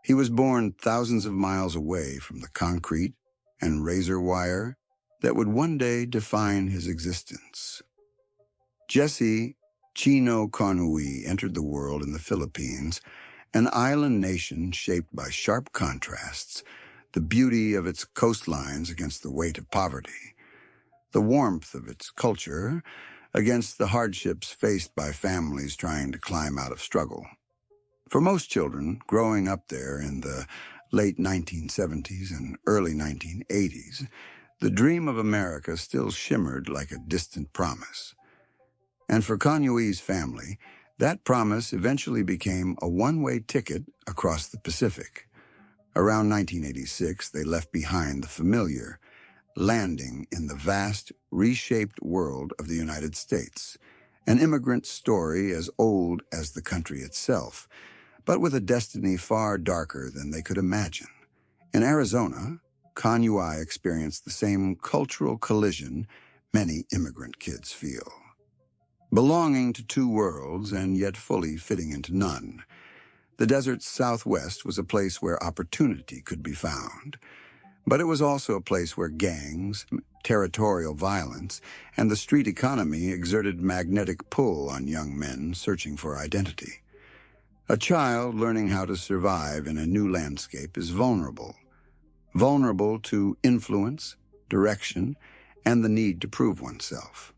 He was born thousands of miles away from the concrete and razor wire that would one day define his existence. Jessie, Chino entered the world in the Philippines, an island nation shaped by sharp contrasts, the beauty of its coastlines against the weight of poverty, the warmth of its culture against the hardships faced by families trying to climb out of struggle. For most children, growing up there in the late 1970s and early 1980s, the dream of America still shimmered like a distant promise. And for Kanyui's family, that promise eventually became a one-way ticket across the Pacific. Around 1986, they left behind the familiar, landing in the vast, reshaped world of the United States, an immigrant story as old as the country itself, but with a destiny far darker than they could imagine. In Arizona, Kanyui experienced the same cultural collision many immigrant kids feel. Belonging to two worlds and yet fully fitting into none, the desert's southwest was a place where opportunity could be found. But it was also a place where gangs, territorial violence, and the street economy exerted magnetic pull on young men searching for identity. A child learning how to survive in a new landscape is vulnerable to influence, direction, and the need to prove oneself.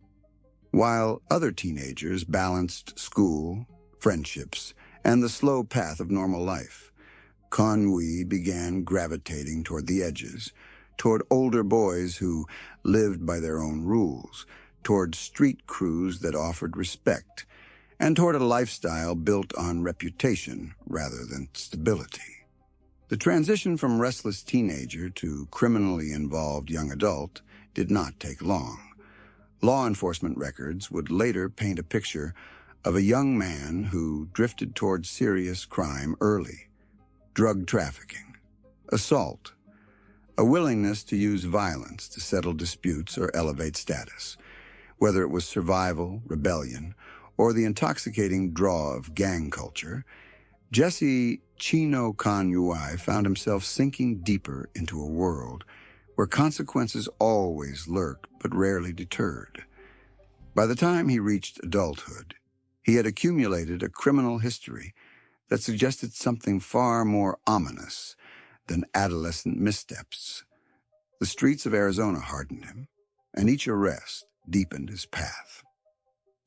While other teenagers balanced school, friendships, and the slow path of normal life, Kanyui began gravitating toward the edges, toward older boys who lived by their own rules, toward street crews that offered respect, and toward a lifestyle built on reputation rather than stability. The transition from restless teenager to criminally involved young adult did not take long. Law enforcement records would later paint a picture of a young man who drifted toward serious crime early: drug trafficking, assault, a willingness to use violence to settle disputes or elevate status, whether it was survival, rebellion, or the intoxicating draw of gang culture. Jessie Chino Kanyui found himself sinking deeper into a world where consequences always lurked but rarely deterred. By the time he reached adulthood, he had accumulated a criminal history that suggested something far more ominous than adolescent missteps. The streets of Arizona hardened him, and each arrest deepened his path.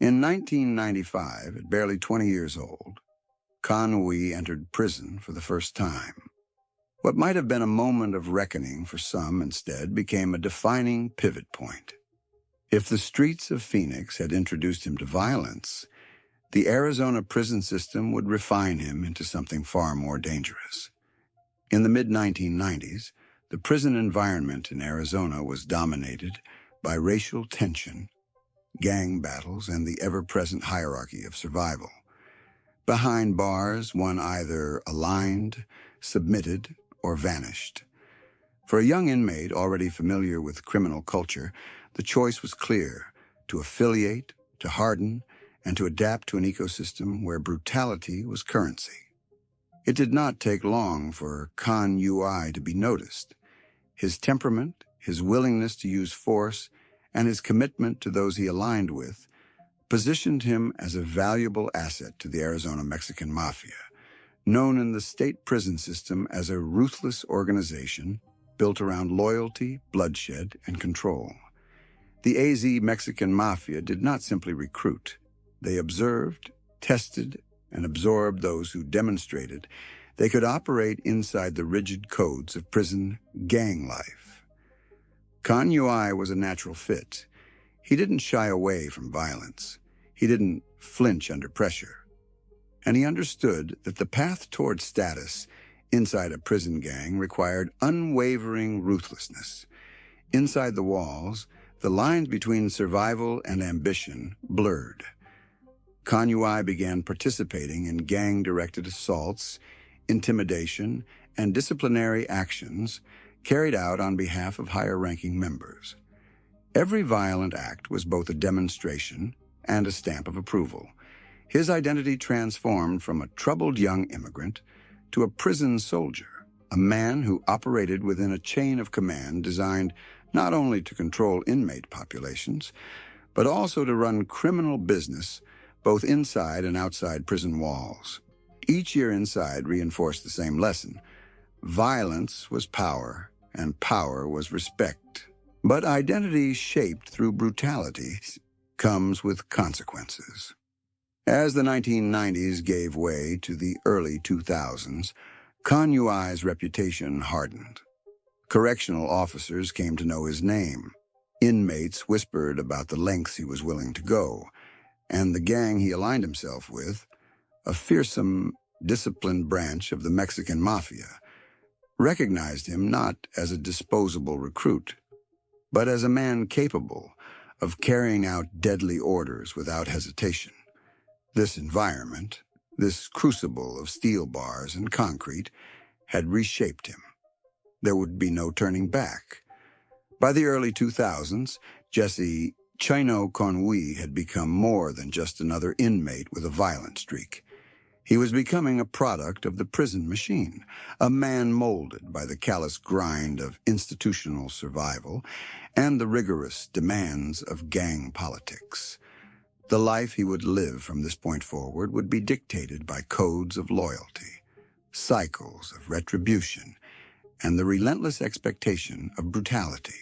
In 1995, at barely 20 years old, Kanyui entered prison for the first time. What might have been a moment of reckoning for some instead became a defining pivot point. If the streets of Phoenix had introduced him to violence, the Arizona prison system would refine him into something far more dangerous. In the mid-1990s, the prison environment in Arizona was dominated by racial tension, gang battles, and the ever-present hierarchy of survival. Behind bars, one either aligned, submitted, or vanished. For a young inmate already familiar with criminal culture, the choice was clear: to affiliate, to harden, and to adapt to an ecosystem where brutality was currency. It did not take long for Kanyui to be noticed. His temperament, his willingness to use force, and his commitment to those he aligned with positioned him as a valuable asset to the Arizona Mexican Mafia, known in the state prison system as a ruthless organization built around loyalty, bloodshed, and control. The AZ Mexican Mafia did not simply recruit. They observed, tested, and absorbed those who demonstrated they could operate inside the rigid codes of prison gang life. Kanyui was a natural fit. He didn't shy away from violence. He didn't flinch under pressure. And he understood that the path toward status inside a prison gang required unwavering ruthlessness. Inside the walls, the lines between survival and ambition blurred. Kanyui began participating in gang-directed assaults, intimidation, and disciplinary actions carried out on behalf of higher-ranking members. Every violent act was both a demonstration and a stamp of approval. His identity transformed from a troubled young immigrant to a prison soldier, a man who operated within a chain of command designed not only to control inmate populations, but also to run criminal business both inside and outside prison walls. Each year inside reinforced the same lesson. Violence was power, and power was respect. But identity shaped through brutality comes with consequences. As the 1990s gave way to the early 2000s, Khan Yuai's reputation hardened. Correctional officers came to know his name. Inmates whispered about the lengths he was willing to go, and the gang he aligned himself with, a fearsome, disciplined branch of the Mexican Mafia, recognized him not as a disposable recruit, but as a man capable of carrying out deadly orders without hesitation. This environment, this crucible of steel bars and concrete, had reshaped him. There would be no turning back. By the early 2000s, Jessie Chino had become more than just another inmate with a violent streak. He was becoming a product of the prison machine, a man molded by the callous grind of institutional survival and the rigorous demands of gang politics. The life he would live from this point forward would be dictated by codes of loyalty, cycles of retribution, and the relentless expectation of brutality.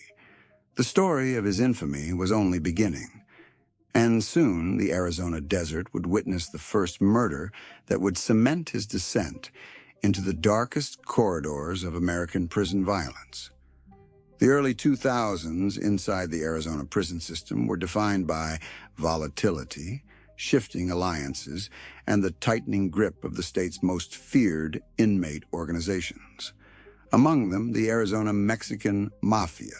The story of his infamy was only beginning, and soon the Arizona desert would witness the first murder that would cement his descent into the darkest corridors of American prison violence. The early 2000s inside the Arizona prison system were defined by volatility, shifting alliances, and the tightening grip of the state's most feared inmate organizations. Among them, the Arizona Mexican Mafia,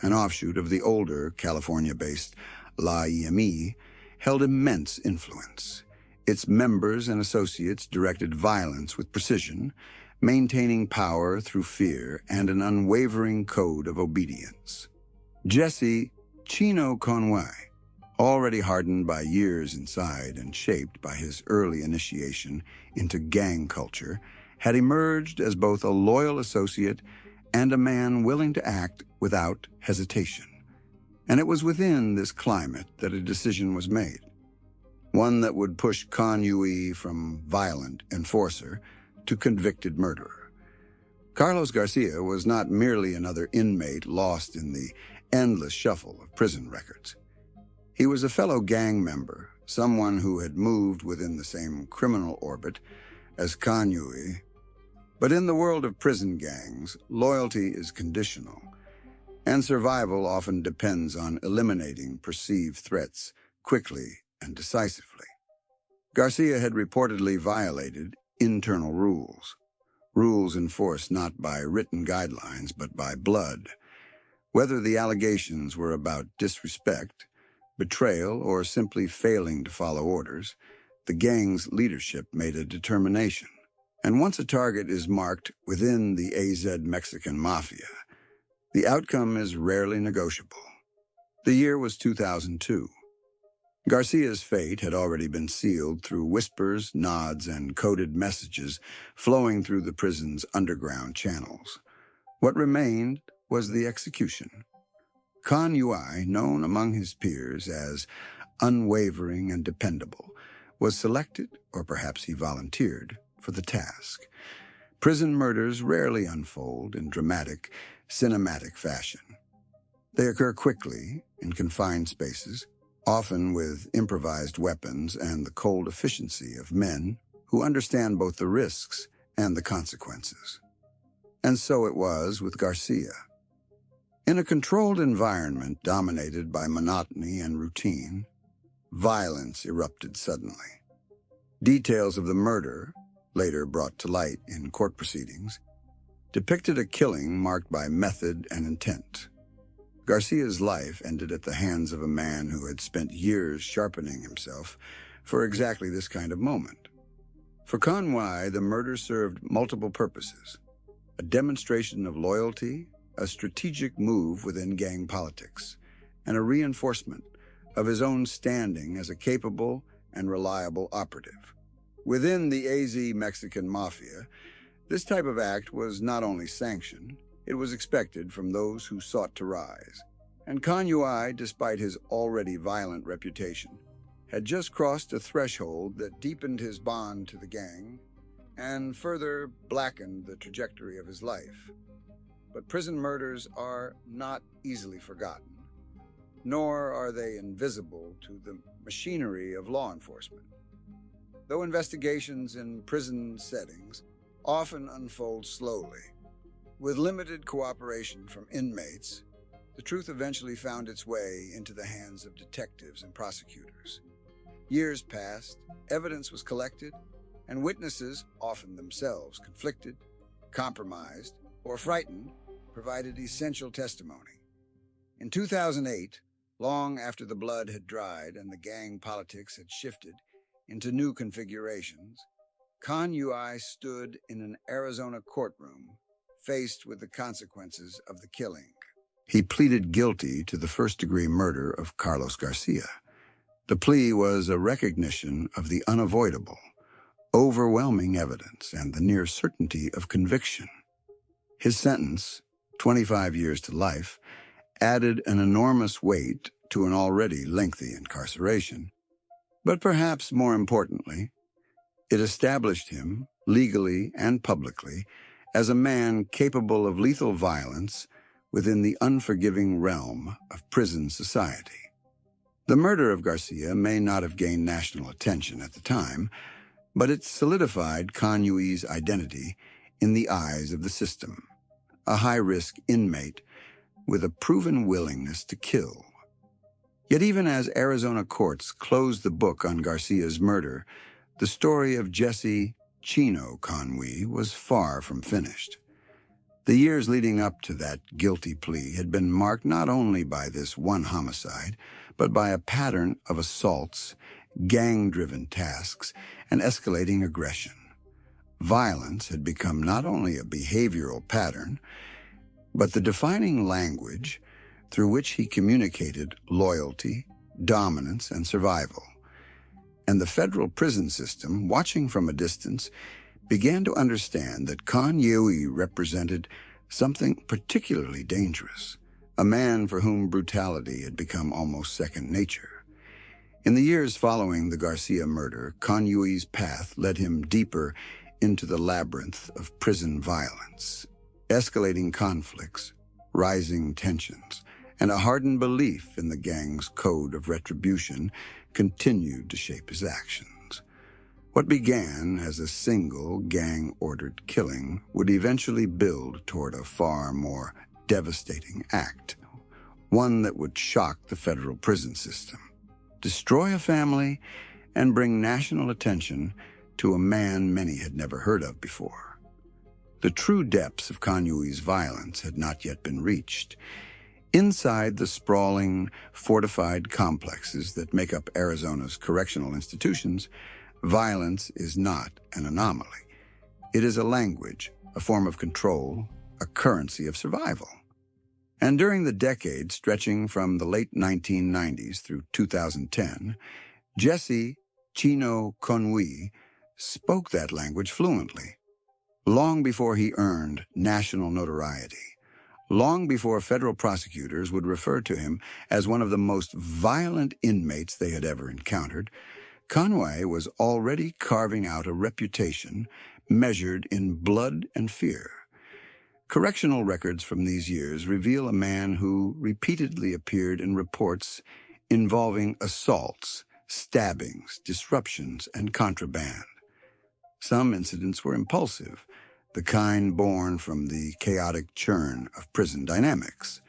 an offshoot of the older California-based La EME, held immense influence. Its members and associates directed violence with precision, maintaining power through fear and an unwavering code of obedience. Jessie Chino, already hardened by years inside and shaped by his early initiation into gang culture, had emerged as both a loyal associate and a man willing to act without hesitation. And it was within this climate that a decision was made, one that would push Khan Yui from violent enforcer to convicted murderer. Carlos Garcia was not merely another inmate lost in the endless shuffle of prison records. He was a fellow gang member, someone who had moved within the same criminal orbit as Khan Yui. But in the world of prison gangs, loyalty is conditional, and survival often depends on eliminating perceived threats quickly and decisively. Garcia had reportedly violated internal rules enforced not by written guidelines but by blood. Whether the allegations were about disrespect, betrayal, or simply failing to follow orders, the gang's leadership made a determination. And once a target is marked within the AZ Mexican Mafia, the outcome is rarely negotiable. The year was 2002. Garcia's fate had already been sealed through whispers, nods, and coded messages flowing through the prison's underground channels. What remained was the execution. Khan Yui, known among his peers as unwavering and dependable, was selected, or perhaps he volunteered, for the task. Prison murders rarely unfold in dramatic, cinematic fashion. They occur quickly, in confined spaces, often with improvised weapons and the cold efficiency of men who understand both the risks and the consequences. And so it was with Garcia. In a controlled environment dominated by monotony and routine, violence erupted suddenly. Details of the murder, later brought to light in court proceedings, depicted a killing marked by method and intent. Garcia's life ended at the hands of a man who had spent years sharpening himself for exactly this kind of moment. For Khan Yui, the murder served multiple purposes: a demonstration of loyalty, a strategic move within gang politics, and a reinforcement of his own standing as a capable and reliable operative. Within the AZ Mexican Mafia, This type of act was not only sanctioned, it was expected from those who sought to rise. And Kanyuai, despite his already violent reputation, had just crossed a threshold that deepened his bond to the gang and further blackened the trajectory of his life. But prison murders are not easily forgotten, nor are they invisible to the machinery of law enforcement. Though investigations in prison settings often unfold slowly, with limited cooperation from inmates, the truth eventually found its way into the hands of detectives and prosecutors. Years passed, evidence was collected, and witnesses, often themselves conflicted, compromised, or frightened, provided essential testimony. In 2008, long after the blood had dried and the gang politics had shifted into new configurations, Kanyuai stood in an Arizona courtroom, faced with the consequences of the killing. He pleaded guilty to the first-degree murder of Carlos Garcia. The plea was a recognition of the unavoidable, overwhelming evidence and the near certainty of conviction. His sentence, 25 years to life, added an enormous weight to an already lengthy incarceration. But perhaps more importantly, it established him, legally and publicly, as a man capable of lethal violence within the unforgiving realm of prison society. The murder of Garcia may not have gained national attention at the time, but it solidified Kanyui's identity in the eyes of the system, a high-risk inmate with a proven willingness to kill. Yet even as Arizona courts closed the book on Garcia's murder, the story of Jessie Chino Conway was far from finished. The years leading up to that guilty plea had been marked not only by this one homicide, but by a pattern of assaults, gang-driven tasks, and escalating aggression. Violence had become not only a behavioral pattern, but the defining language through which he communicated loyalty, dominance, and survival. And the federal prison system, watching from a distance, began to understand that Kanyui represented something particularly dangerous, a man for whom brutality had become almost second nature. In the years following the Garcia murder, Kanyui's path led him deeper into the labyrinth of prison violence. Escalating conflicts, rising tensions, and a hardened belief in the gang's code of retribution continued to shape his actions. What began as a single gang-ordered killing would eventually build toward a far more devastating act, one that would shock the federal prison system, destroy a family, and bring national attention to a man many had never heard of before. The true depths of Kanyui's violence had not yet been reached. Inside the sprawling, fortified complexes that make up Arizona's correctional institutions, violence is not an anomaly. It is a language, a form of control, a currency of survival. And during the decade stretching from the late 1990s through 2010, Jessie Chino Conway spoke that language fluently, long before he earned national notoriety. Long before federal prosecutors would refer to him as one of the most violent inmates they had ever encountered, Conway was already carving out a reputation measured in blood and fear. Correctional records from these years reveal a man who repeatedly appeared in reports involving assaults, stabbings, disruptions, and contraband. Some incidents were impulsive, the kind born from the chaotic churn of prison dynamics.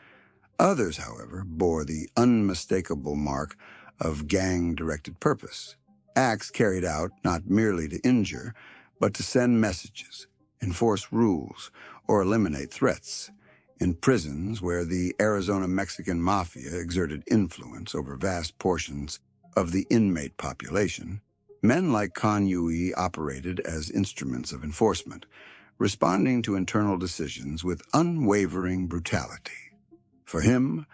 Others, however, bore the unmistakable mark of gang-directed purpose, acts carried out not merely to injure, but to send messages, enforce rules, or eliminate threats. In prisons where the Arizona Mexican Mafia exerted influence over vast portions of the inmate population, men like Kanyui operated as instruments of enforcement, responding to internal decisions with unwavering brutality. For him,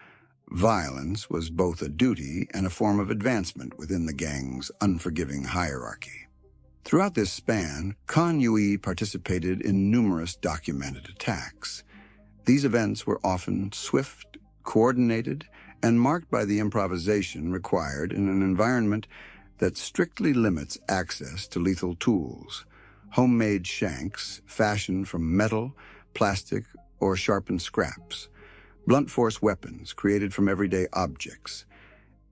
violence was both a duty and a form of advancement within the gang's unforgiving hierarchy. Throughout this span, Khan Yui participated in numerous documented attacks. These events were often swift, coordinated, and marked by the improvisation required in an environment that strictly limits access to lethal tools. Homemade shanks fashioned from metal, plastic, or sharpened scraps. Blunt force weapons created from everyday objects.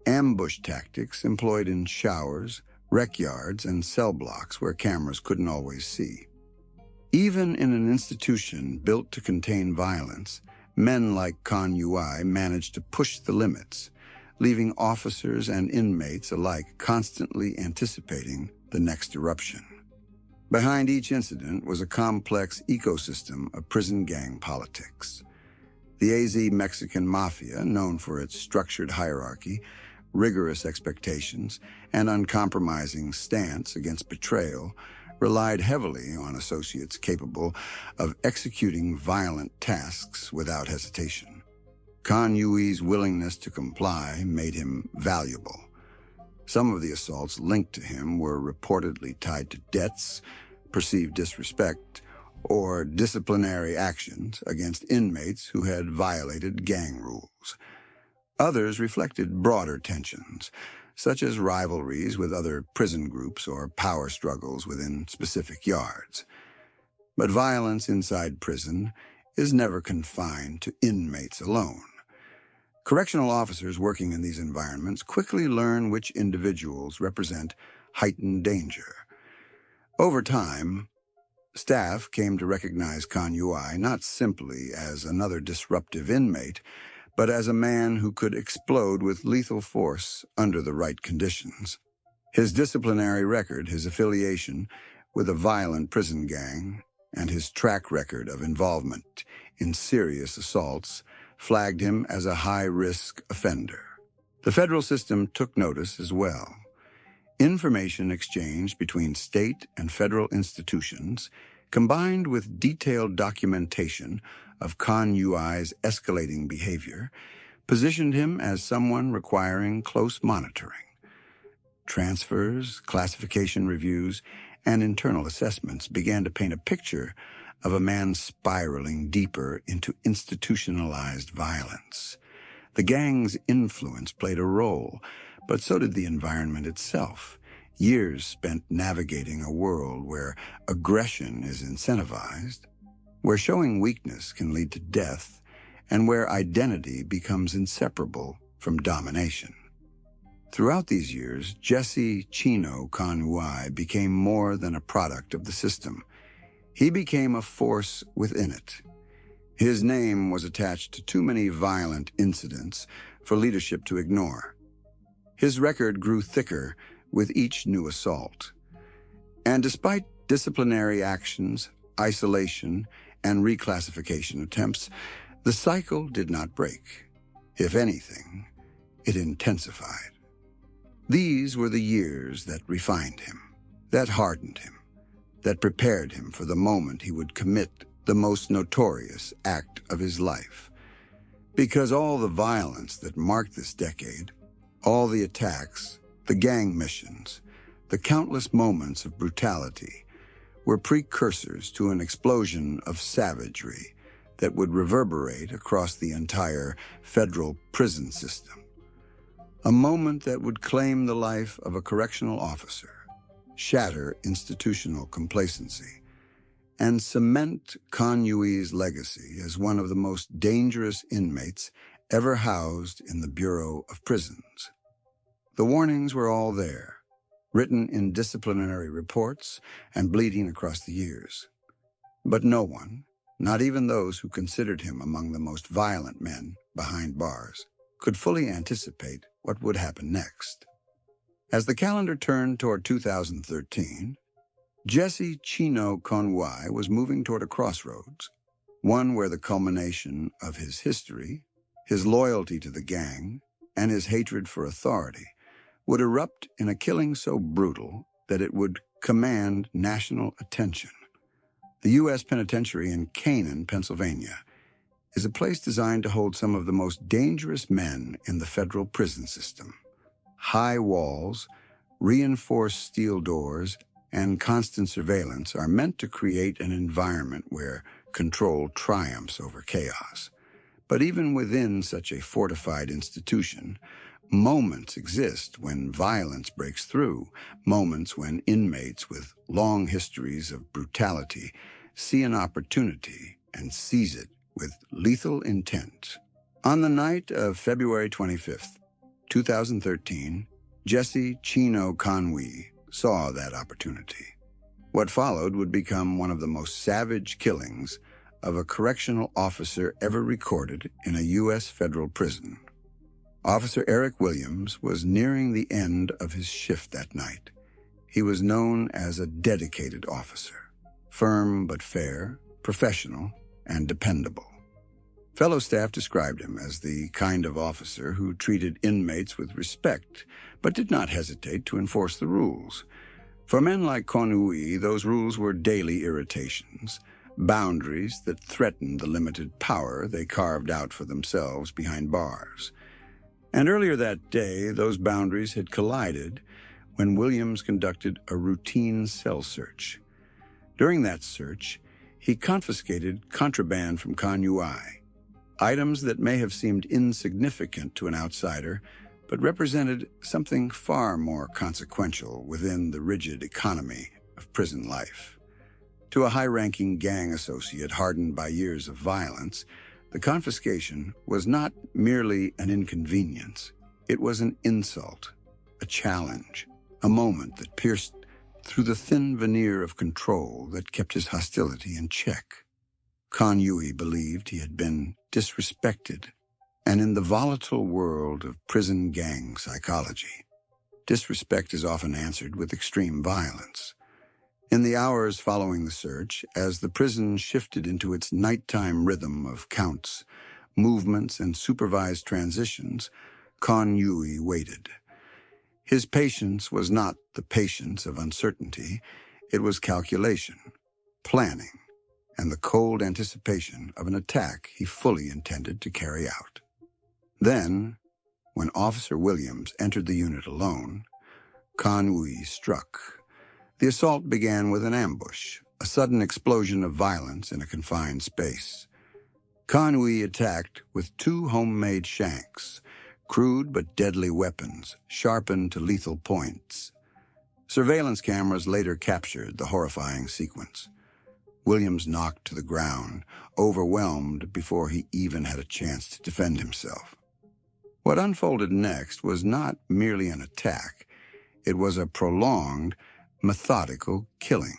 Ambush tactics employed in showers, rec yards, and cell blocks where cameras couldn't always see. Even in an institution built to contain violence, men like Khan Yui managed to push the limits, leaving officers and inmates alike constantly anticipating the next eruption. Behind each incident was a complex ecosystem of prison gang politics. The AZ Mexican Mafia, known for its structured hierarchy, rigorous expectations, and uncompromising stance against betrayal, relied heavily on associates capable of executing violent tasks without hesitation. Khan Yui's willingness to comply made him valuable. Some of the assaults linked to him were reportedly tied to debts, perceived disrespect, or disciplinary actions against inmates who had violated gang rules. Others reflected broader tensions, such as rivalries with other prison groups or power struggles within specific yards. But violence inside prison is never confined to inmates alone. Correctional officers working in these environments quickly learn which individuals represent heightened danger. Over time, staff came to recognize Khan Yui not simply as another disruptive inmate, but as a man who could explode with lethal force under the right conditions. His disciplinary record, his affiliation with a violent prison gang, and his track record of involvement in serious assaults flagged him as a high-risk offender. The federal system took notice as well. Information exchanged between state and federal institutions, combined with detailed documentation of Khan Yui's escalating behavior, positioned him as someone requiring close monitoring. Transfers, classification reviews, and internal assessments began to paint a picture of a man spiraling deeper into institutionalized violence. The gang's influence played a role, but so did the environment itself. Years spent navigating a world where aggression is incentivized, where showing weakness can lead to death, and where identity becomes inseparable from domination. Throughout these years, Jessie Chino Khan Yui became more than a product of the system. He became a force within it. His name was attached to too many violent incidents for leadership to ignore. His record grew thicker with each new assault. And despite disciplinary actions, isolation, and reclassification attempts, the cycle did not break. If anything, it intensified. These were the years that refined him, that hardened him, that prepared him for the moment he would commit the most notorious act of his life. Because all the violence that marked this decade, all the attacks, the gang missions, the countless moments of brutality, were precursors to an explosion of savagery that would reverberate across the entire federal prison system. A moment that would claim the life of a correctional officer, shatter institutional complacency, and cement Khan Yui's legacy as one of the most dangerous inmates ever housed in the Bureau of Prisons. The warnings were all there, written in disciplinary reports and bleeding across the years. But no one, not even those who considered him among the most violent men behind bars, could fully anticipate what would happen next. As the calendar turned toward 2013, Jessie Chino Khan Yui was moving toward a crossroads, one where the culmination of his history, his loyalty to the gang, and his hatred for authority would erupt in a killing so brutal that it would command national attention. The U.S. Penitentiary in Canaan, Pennsylvania, is a place designed to hold some of the most dangerous men in the federal prison system. High walls, reinforced steel doors, and constant surveillance are meant to create an environment where control triumphs over chaos. But even within such a fortified institution, moments exist when violence breaks through, moments when inmates with long histories of brutality see an opportunity and seize it with lethal intent. On the night of February 25th, 2013, Jessie Chino saw that opportunity. What followed would become one of the most savage killings of a correctional officer ever recorded in a U.S. federal prison. Officer Eric Williams was nearing the end of his shift that night. He was known as a dedicated officer, firm but fair, professional, and dependable. Fellow staff described him as the kind of officer who treated inmates with respect, but did not hesitate to enforce the rules. For men like Konui, those rules were daily irritations, boundaries that threatened the limited power they carved out for themselves behind bars. And earlier that day, those boundaries had collided when Williams conducted a routine cell search. During that search, he confiscated contraband from Konui, items that may have seemed insignificant to an outsider, but represented something far more consequential within the rigid economy of prison life. To a high-ranking gang associate hardened by years of violence, the confiscation was not merely an inconvenience. It was an insult, a challenge, a moment that pierced through the thin veneer of control that kept his hostility in check. Konui believed he had been disrespected, and in the volatile world of prison gang psychology, disrespect is often answered with extreme violence. In the hours following the search, as the prison shifted into its nighttime rhythm of counts, movements, and supervised transitions, Konui waited. His patience was not the patience of uncertainty, it was calculation, planning, and the cold anticipation of an attack he fully intended to carry out. Then, when Officer Williams entered the unit alone, Konui struck. The assault began with an ambush, a sudden explosion of violence in a confined space. Konui attacked with 2 homemade shanks, crude but deadly weapons, sharpened to lethal points. Surveillance cameras later captured the horrifying sequence. Williams knocked to the ground, overwhelmed before he even had a chance to defend himself. What unfolded next was not merely an attack. It was a prolonged, methodical killing.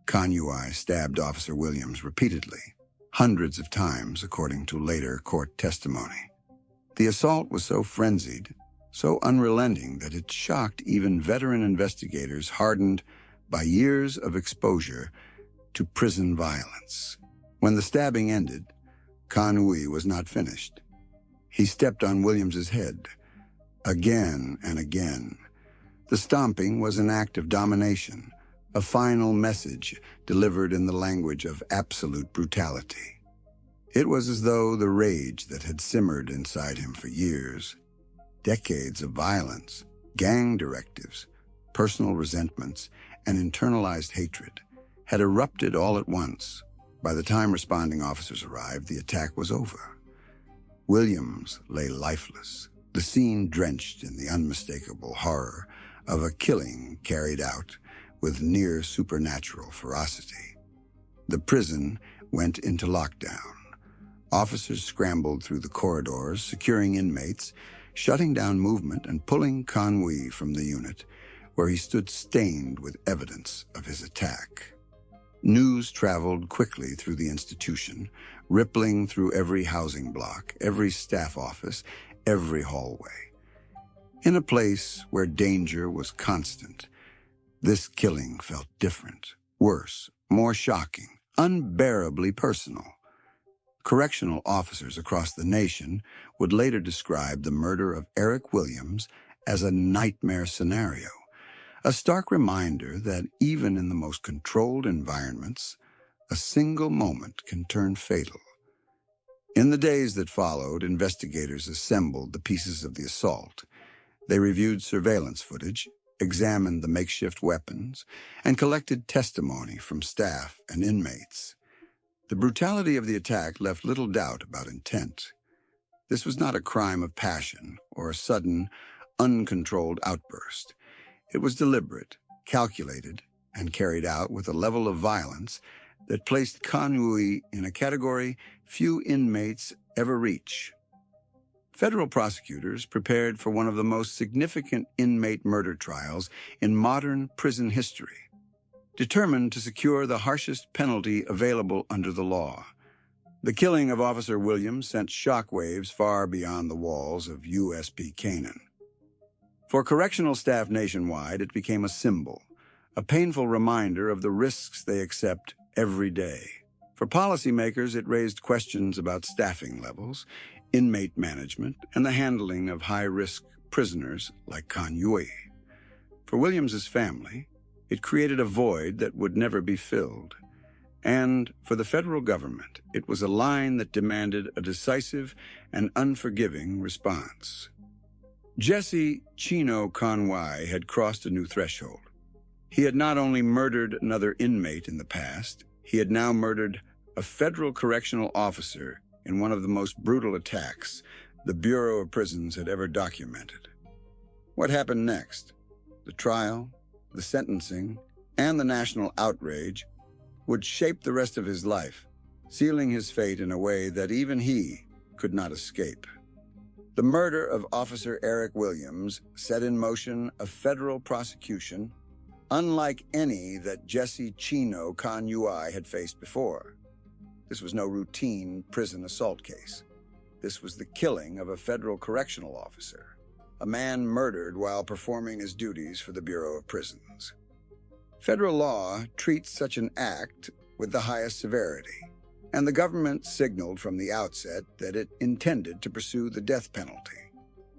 Konui stabbed Officer Williams repeatedly, hundreds of times according to later court testimony. The assault was so frenzied, so unrelenting that it shocked even veteran investigators hardened by years of exposure to prison violence. When the stabbing ended, Konui was not finished. He stepped on Williams's head, again and again. The stomping was an act of domination, a final message delivered in the language of absolute brutality. It was as though the rage that had simmered inside him for years, decades of violence, gang directives, personal resentments, and internalized hatred, had erupted all at once. By the time responding officers arrived, the attack was over. Williams lay lifeless, the scene drenched in the unmistakable horror of a killing carried out with near supernatural ferocity. The prison went into lockdown. Officers scrambled through the corridors, securing inmates, shutting down movement and pulling Konui from the unit, where he stood stained with evidence of his attack. News traveled quickly through the institution, rippling through every housing block, every staff office, every hallway. In a place where danger was constant, this killing felt different, worse, more shocking, unbearably personal. Correctional officers across the nation would later describe the murder of Eric Williams as a nightmare scenario, a stark reminder that even in the most controlled environments, a single moment can turn fatal. In the days that followed, investigators assembled the pieces of the assault. They reviewed surveillance footage, examined the makeshift weapons, and collected testimony from staff and inmates. The brutality of the attack left little doubt about intent. This was not a crime of passion or a sudden, uncontrolled outburst. It was deliberate, calculated, and carried out with a level of violence that placed Kanyui in a category few inmates ever reach. Federal prosecutors prepared for one of the most significant inmate murder trials in modern prison history, determined to secure the harshest penalty available under the law. The killing of Officer Williams sent shockwaves far beyond the walls of USP Canaan. For correctional staff nationwide, it became a symbol, a painful reminder of the risks they accept every day. For policymakers, it raised questions about staffing levels, inmate management, and the handling of high-risk prisoners like Kanyui. For Williams's family, it created a void that would never be filled. And for the federal government, it was a line that demanded a decisive and unforgiving response. Jessie Chino Conway had crossed a new threshold. He had not only murdered another inmate in the past, he had now murdered a federal correctional officer in one of the most brutal attacks the Bureau of Prisons had ever documented. What happened next? The trial, the sentencing, and the national outrage would shape the rest of his life, sealing his fate in a way that even he could not escape. The murder of Officer Eric Williams set in motion a federal prosecution unlike any that Jessie Chino Conway had faced before. This was no routine prison assault case. This was the killing of a federal correctional officer, a man murdered while performing his duties for the Bureau of Prisons. Federal law treats such an act with the highest severity, and the government signaled from the outset that it intended to pursue the death penalty.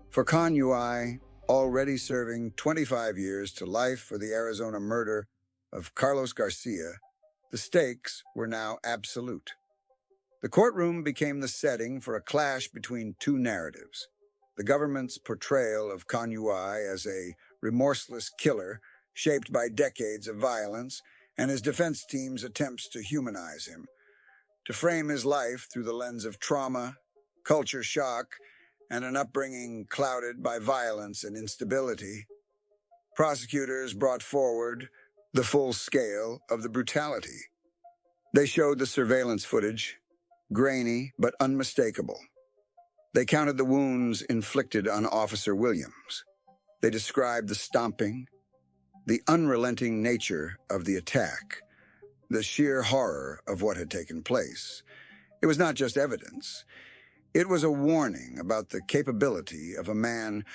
For Conway, already serving 25 years to life for the Arizona murder of Carlos Garcia, the stakes were now absolute. The courtroom became the setting for a clash between two narratives: the government's portrayal of Conway as a remorseless killer shaped by decades of violence, and his defense team's attempts to humanize him, to frame his life through the lens of trauma, culture shock, and an upbringing clouded by violence and instability. Prosecutors brought forward the full scale of the brutality. They showed the surveillance footage, grainy but unmistakable. They counted the wounds inflicted on Officer Williams. They described the stomping, the unrelenting nature of the attack, the sheer horror of what had taken place. It was not just evidence. It was a warning about the capability of a man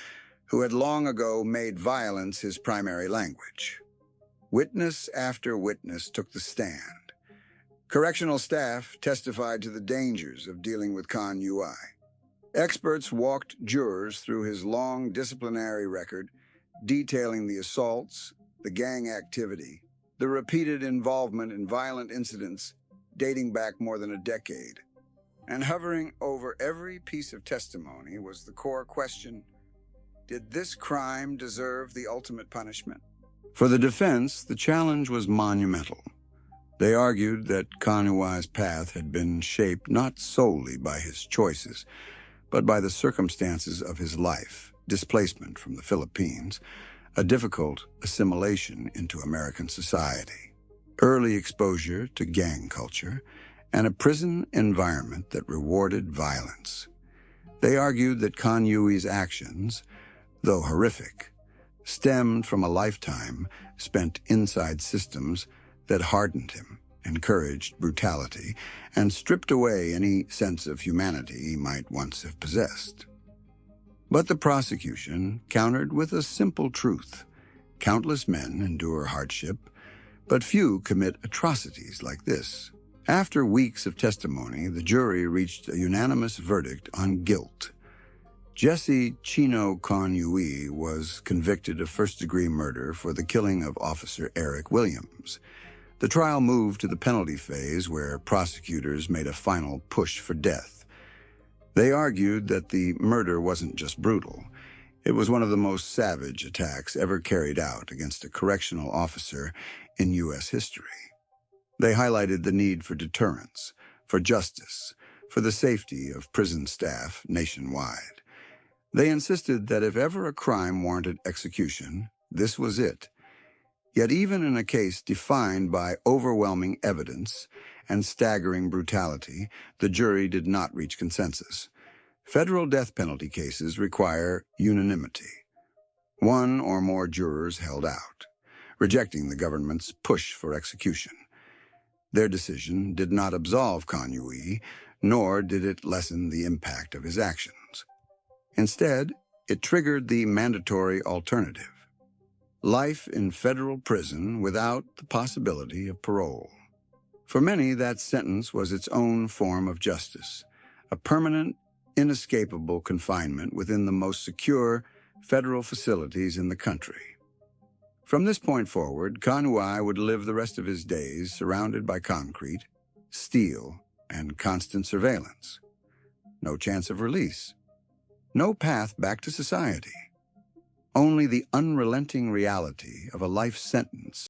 who had long ago made violence his primary language. Witness after witness took the stand. Correctional staff testified to the dangers of dealing with Conway. Experts walked jurors through his long disciplinary record, detailing the assaults, the gang activity, the repeated involvement in violent incidents dating back more than a decade. And hovering over every piece of testimony was the core question: did this crime deserve the ultimate punishment? For the defense, the challenge was monumental. They argued that Conway's path had been shaped not solely by his choices, but by the circumstances of his life: displacement from the Philippines, a difficult assimilation into American society, early exposure to gang culture, and a prison environment that rewarded violence. They argued that Conway's actions, though horrific, stemmed from a lifetime spent inside systems that hardened him, encouraged brutality, and stripped away any sense of humanity he might once have possessed. But the prosecution countered with a simple truth: countless men endure hardship, but few commit atrocities like this. After weeks of testimony, the jury reached a unanimous verdict on guilt. Jessie Chino Conway was convicted of first-degree murder for the killing of Officer Eric Williams. The trial moved to the penalty phase, where prosecutors made a final push for death. They argued that the murder wasn't just brutal, It was one of the most savage attacks ever carried out against a correctional officer in U.S. history. They highlighted the need for deterrence, for justice, for the safety of prison staff nationwide. They insisted that if ever a crime warranted execution, this was it. Yet even in a case defined by overwhelming evidence and staggering brutality, the jury did not reach consensus. Federal death penalty cases require unanimity. One or more jurors held out, rejecting the government's push for execution. Their decision did not absolve Kanui, nor did it lessen the impact of his actions. Instead, it triggered the mandatory alternative: life in federal prison without the possibility of parole. For many, that sentence was its own form of justice, a permanent, inescapable confinement within the most secure federal facilities in the country. From this point forward, Kanui would live the rest of his days surrounded by concrete, steel, and constant surveillance. No chance of release. No path back to society. Only the unrelenting reality of a life sentence